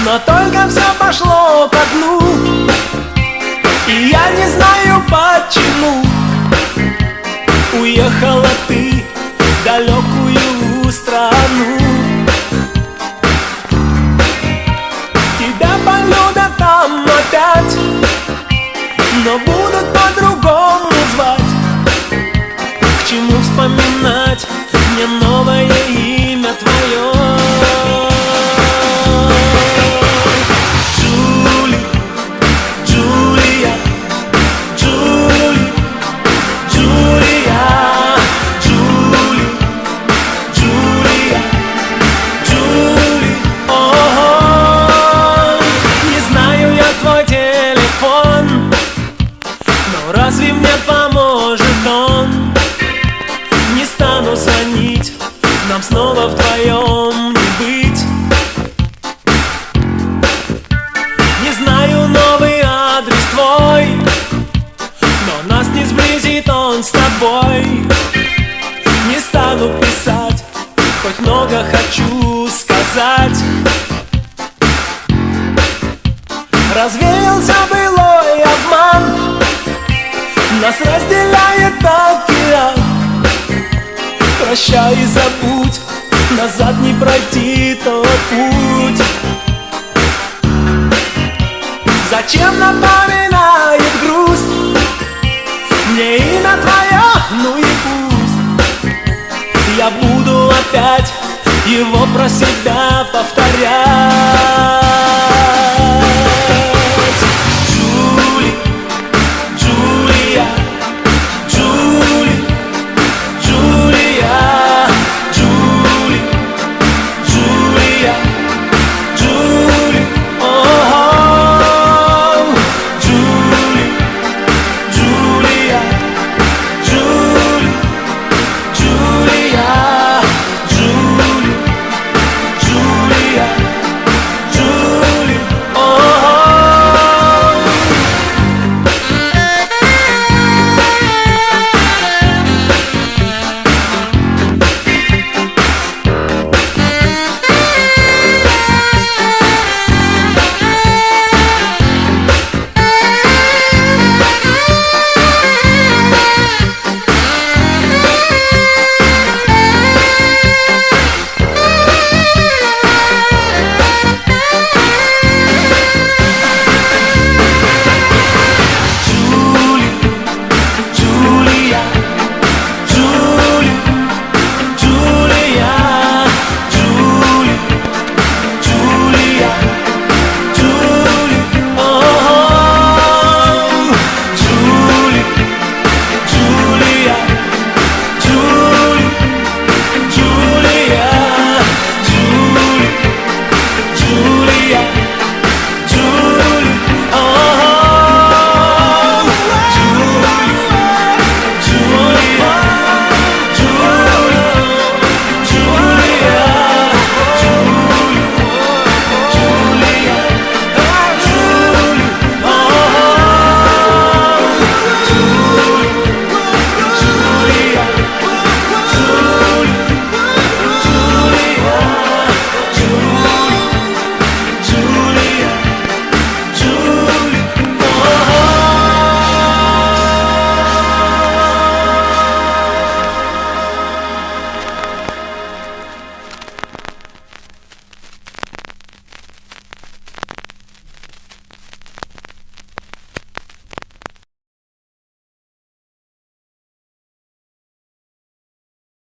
но только все пошло ко дну, и я не знаю почему. Уехала ты в далекую страну. Тебя полюбят там опять, но будут по-другому звать. К чему вспоминать мне новое имя твое? Джули, Джулия, Джули, Джулия, Джули, Джулия, Джули. О-о-о. Не знаю я твой телефон, но разве мне поможет он? Не стану звонить, нам снова вдвоем не быть. Не знаю новый адрес твой, но нас не сблизит он с тобой. Не стану писать, хоть много хочу сказать. Развеялся былой обман, нас разделяет океан. Прощай и забудь, назад не пройти тот путь. Зачем напоминает грусть мне имя твое, ну и пусть. Я буду опять его про себя